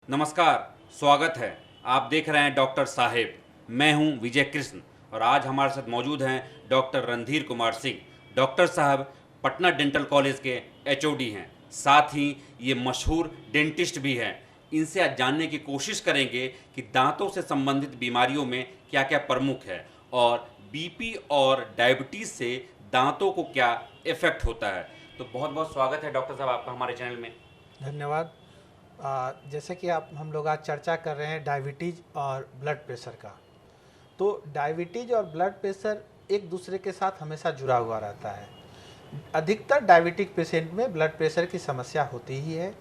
नमस्कार, स्वागत है। आप देख रहे हैं डॉक्टर साहेब। मैं हूं विजय कृष्ण और आज हमारे साथ मौजूद हैं डॉक्टर रणधीर कुमार सिंह। डॉक्टर साहब पटना डेंटल कॉलेज के एचओडी हैं, साथ ही ये मशहूर डेंटिस्ट भी हैं। इनसे आज जानने की कोशिश करेंगे कि दांतों से संबंधित बीमारियों में क्या क्या प्रमुख है और बीपी और डायबिटीज़ से दांतों को क्या इफ़ेक्ट होता है। तो बहुत बहुत स्वागत है डॉक्टर साहब आपका हमारे चैनल में। धन्यवाद। जैसे कि हम लोग आज चर्चा कर रहे हैं डायबिटीज़ और ब्लड प्रेशर का। तो डायबिटीज़ और ब्लड प्रेशर एक दूसरे के साथ हमेशा जुड़ा हुआ रहता है। अधिकतर डायबिटिक पेशेंट में ब्लड प्रेशर की समस्या होती ही है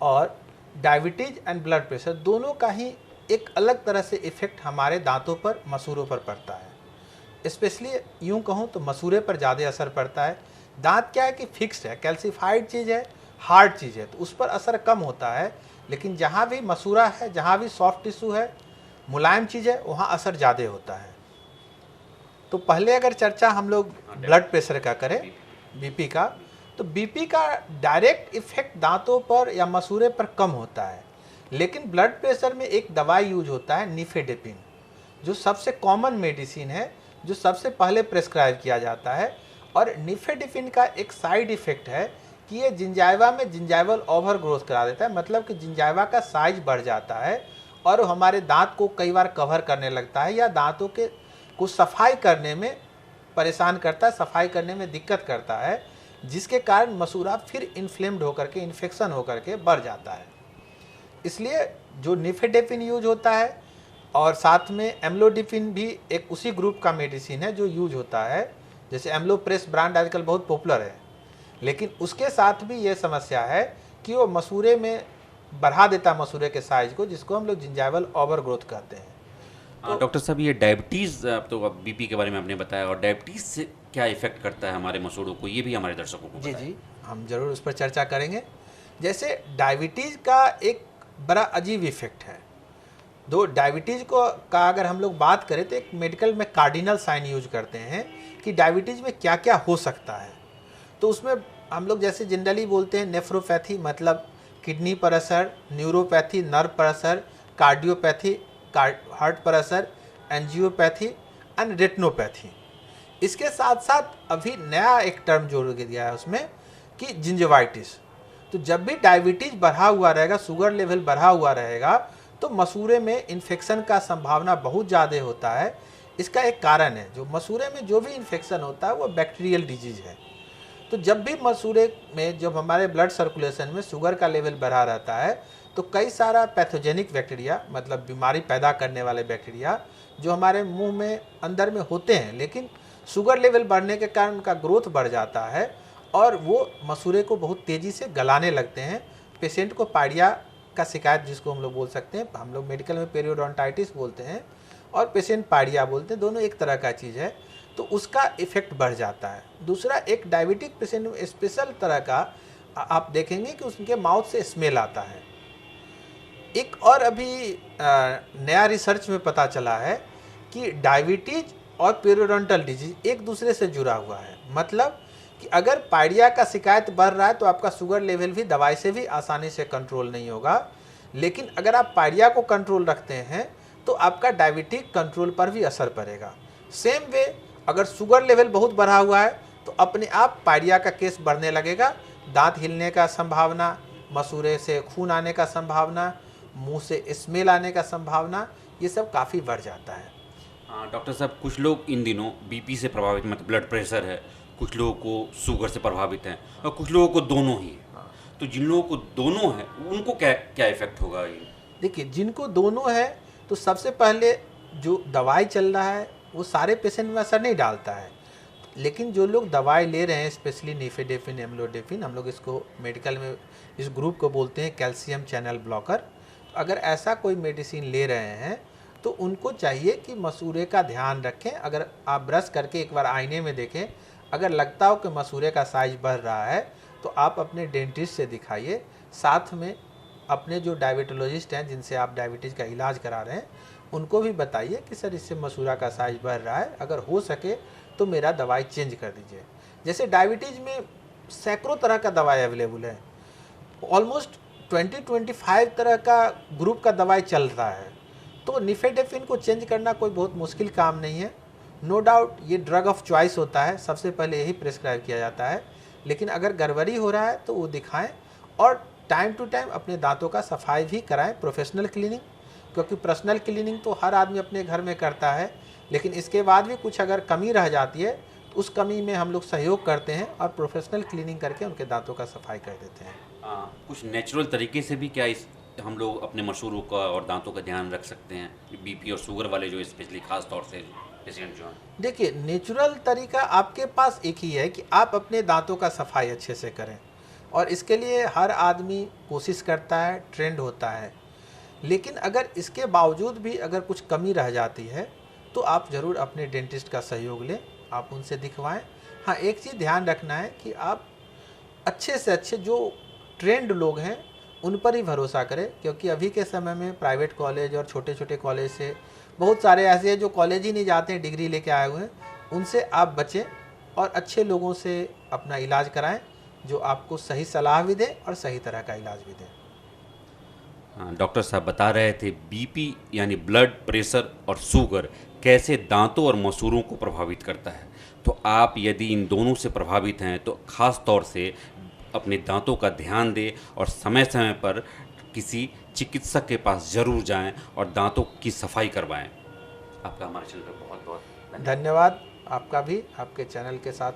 और डायबिटीज़ एंड ब्लड प्रेशर दोनों का ही एक अलग तरह से इफ़ेक्ट हमारे दांतों पर, मसूड़ों पर पड़ता है। स्पेशली यूँ कहूँ तो मसूड़े पर ज़्यादा असर पड़ता है। दांत क्या है कि फिक्स्ड है, कैल्सीफाइड चीज़ है, हार्ड चीज़ है, तो उस पर असर कम होता है। लेकिन जहाँ भी मसूड़ा है, जहाँ भी सॉफ्ट टिश्यू है, मुलायम चीज़ है, वहाँ असर ज़्यादा होता है। तो पहले अगर चर्चा हम लोग ब्लड प्रेशर का करें, बीपी का, तो बीपी का डायरेक्ट इफेक्ट दांतों पर या मसूड़े पर कम होता है। लेकिन ब्लड प्रेशर में एक दवाई यूज होता है निफेडेपिन, जो सबसे कॉमन मेडिसिन है, जो सबसे पहले प्रेस्क्राइब किया जाता है। और निफेडेपिन का एक साइड इफेक्ट है कि ये जिंजाइवा में जिंजाइवल ओवर ग्रोथ करा देता है, मतलब कि जिंजाइवा का साइज बढ़ जाता है और हमारे दांत को कई बार कवर करने लगता है या दांतों के को सफाई करने में परेशान करता है, सफाई करने में दिक्कत करता है, जिसके कारण मसूड़ा फिर इन्फ्लेम्ड होकर के, इन्फेक्शन होकर के बढ़ जाता है। इसलिए जो निफेडेपिन यूज होता है और साथ में एम्लोडिपिन भी एक उसी ग्रुप का मेडिसिन है जो यूज होता है। जैसे एम्लोप्रेस ब्रांड आजकल बहुत पॉपुलर है, लेकिन उसके साथ भी ये समस्या है कि वो मसूड़े में बढ़ा देता है, मसूड़े के साइज को, जिसको हम लोग जिंजाइवल ओवर ग्रोथ कहते हैं। तो डॉक्टर साहब ये डायबिटीज़ तो बीपी के बारे में आपने बताया, और डायबिटीज़ से क्या इफेक्ट करता है हमारे मसूड़ों को, ये भी हमारे दर्शकों को जी बताएं। जी, हम जरूर उस पर चर्चा करेंगे। जैसे डायबिटीज़ का एक बड़ा अजीब इफेक्ट है। दो डायबिटीज़ को का अगर हम लोग बात करें तो एक मेडिकल में कार्डिनल साइन यूज करते हैं कि डायबिटीज़ में क्या क्या हो सकता है। तो उसमें हम लोग जैसे जनरली बोलते हैं नेफ्रोपैथी, मतलब किडनी पर असर, न्यूरोपैथी नर्व पर असर, कार्डियोपैथी हार्ट पर असर, एंजियोपैथी एंड रेटिनोपैथी। इसके साथ साथ अभी नया एक टर्म जोड़ दिया है उसमें कि जिंजवाइटिस। तो जब भी डायबिटीज बढ़ा हुआ रहेगा, शुगर लेवल बढ़ा हुआ रहेगा, तो मसूड़े में इन्फेक्शन का संभावना बहुत ज़्यादा होता है। इसका एक कारण है, जो मसूड़े में जो भी इन्फेक्शन होता है वो बैक्टीरियल डिजीज है। तो जब भी मसूड़े में, जब हमारे ब्लड सर्कुलेशन में शुगर का लेवल बढ़ा रहता है, तो कई सारा पैथोजेनिक बैक्टीरिया, मतलब बीमारी पैदा करने वाले बैक्टीरिया, जो हमारे मुंह में अंदर में होते हैं, लेकिन शुगर लेवल बढ़ने के कारण उनका ग्रोथ बढ़ जाता है और वो मसूड़े को बहुत तेज़ी से गलाने लगते हैं। पेशेंट को पाइडिया का शिकायत, जिसको हम लोग बोल सकते हैं, हम लोग मेडिकल में पेरियोडोंटाइटिस बोलते हैं और पेशेंट पाइडिया बोलते हैं, दोनों एक तरह का चीज़ है। तो उसका इफेक्ट बढ़ जाता है। दूसरा, एक डायबिटिक पेशेंट में स्पेशल तरह का आप देखेंगे कि उनके माउथ से स्मेल आता है। एक और अभी नया रिसर्च में पता चला है कि डायबिटीज और पेरियोडोंटल डिजीज एक दूसरे से जुड़ा हुआ है। मतलब कि अगर पाइडिया का शिकायत बढ़ रहा है तो आपका शुगर लेवल भी दवाई से भी आसानी से कंट्रोल नहीं होगा, लेकिन अगर आप पाइडिया को कंट्रोल रखते हैं तो आपका डायबिटिक कंट्रोल पर भी असर पड़ेगा। सेम वे, अगर शुगर लेवल बहुत बढ़ा हुआ है तो अपने आप पाइडिया का केस बढ़ने लगेगा, दांत हिलने का संभावना, मसूड़े से खून आने का संभावना, मुंह से स्मेल आने का संभावना, ये सब काफ़ी बढ़ जाता है। डॉक्टर साहब कुछ लोग इन दिनों बीपी से प्रभावित, मतलब ब्लड प्रेशर है, कुछ लोगों को शुगर से प्रभावित हैं और कुछ लोगों को दोनों ही है। तो जिन लोगों को दोनों है उनको क्या क्या इफेक्ट होगा ये? देखिए, जिनको दोनों है तो सबसे पहले जो दवाई चल रहा है वो सारे पेशेंट में असर नहीं डालता है, लेकिन जो लोग दवाई ले रहे हैं, स्पेशली निफेडेपिन, एम्लोडेपिन, हम लोग इसको मेडिकल में इस ग्रुप को बोलते हैं कैल्शियम चैनल ब्लॉकर। तो अगर ऐसा कोई मेडिसिन ले रहे हैं तो उनको चाहिए कि मसूड़े का ध्यान रखें। अगर आप ब्रश करके एक बार आईने में देखें, अगर लगता हो कि मसूड़े का साइज बढ़ रहा है तो आप अपने डेंटिस्ट से दिखाइए। साथ में अपने जो डायबिटोलॉजिस्ट हैं, जिनसे आप डायबिटीज़ का इलाज करा रहे हैं, उनको भी बताइए कि सर इससे मसूड़ा का साइज बढ़ रहा है, अगर हो सके तो मेरा दवाई चेंज कर दीजिए। जैसे डायबिटीज़ में सैकड़ों तरह का दवाई अवेलेबल है, ऑलमोस्ट 20-25 तरह का ग्रुप का दवाई चल रहा है, तो निफेडेफिन को चेंज करना कोई बहुत मुश्किल काम नहीं है। नो डाउट ये ड्रग ऑफ चॉइस होता है, सबसे पहले यही प्रिस्क्राइब किया जाता है, लेकिन अगर गड़बड़ी हो रहा है तो वो दिखाएं और टाइम टू टाइम अपने दांतों का सफाई भी कराएं, प्रोफेशनल क्लीनिंग, क्योंकि पर्सनल क्लीनिंग तो हर आदमी अपने घर में करता है, लेकिन इसके बाद भी कुछ अगर कमी रह जाती है तो उस कमी में हम लोग सहयोग करते हैं और प्रोफेशनल क्लीनिंग करके उनके दांतों का सफाई कर देते हैं। कुछ नेचुरल तरीके से भी क्या इस हम लोग अपने मसूरों का और दांतों का ध्यान रख सकते हैं, बीपी और शुगर वाले जो स्पेशली खास तौर से पेशेंट जो हैं? देखिए, नेचुरल तरीका आपके पास एक ही है कि आप अपने दांतों का सफाई अच्छे से करें, और इसके लिए हर आदमी कोशिश करता है, ट्रेंड होता है, लेकिन अगर इसके बावजूद भी अगर कुछ कमी रह जाती है तो आप ज़रूर अपने डेंटिस्ट का सहयोग लें, आप उनसे दिखवाएं। हाँ, एक चीज़ ध्यान रखना है कि आप अच्छे से अच्छे जो ट्रेंड लोग हैं उन पर ही भरोसा करें, क्योंकि अभी के समय में प्राइवेट कॉलेज और छोटे छोटे कॉलेज से बहुत सारे ऐसे हैं जो कॉलेज ही नहीं जाते हैं, डिग्री लेके आए हुए हैं, उनसे आप बचें और अच्छे लोगों से अपना इलाज कराएं जो आपको सही सलाह भी दें और सही तरह का इलाज भी दें। डॉक्टर साहब बता रहे थे बीपी यानी ब्लड प्रेशर और शुगर कैसे दांतों और मसूरों को प्रभावित करता है। तो आप यदि इन दोनों से प्रभावित हैं तो ख़ास तौर से अपने दांतों का ध्यान दें और समय समय पर किसी चिकित्सक के पास ज़रूर जाएं और दांतों की सफाई करवाएं। आपका हमारे चैनल पर बहुत बहुत धन्यवाद। आपका भी, आपके चैनल के साथ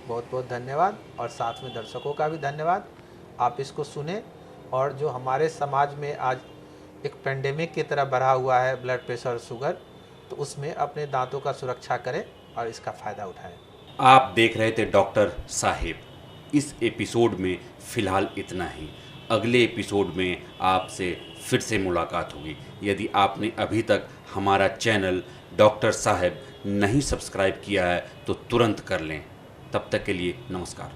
बहुत बहुत धन्यवाद, और साथ में दर्शकों का भी धन्यवाद। आप इसको सुने, और जो हमारे समाज में आज एक पेंडेमिक की तरह बढ़ा हुआ है ब्लड प्रेशर और शुगर, तो उसमें अपने दांतों का सुरक्षा करें और इसका फ़ायदा उठाएं। आप देख रहे थे डॉक्टर साहेब। इस एपिसोड में फ़िलहाल इतना ही। अगले एपिसोड में आपसे फिर से मुलाकात होगी। यदि आपने अभी तक हमारा चैनल डॉक्टर साहेब नहीं सब्सक्राइब किया है तो तुरंत कर लें। तब तक के लिए नमस्कार।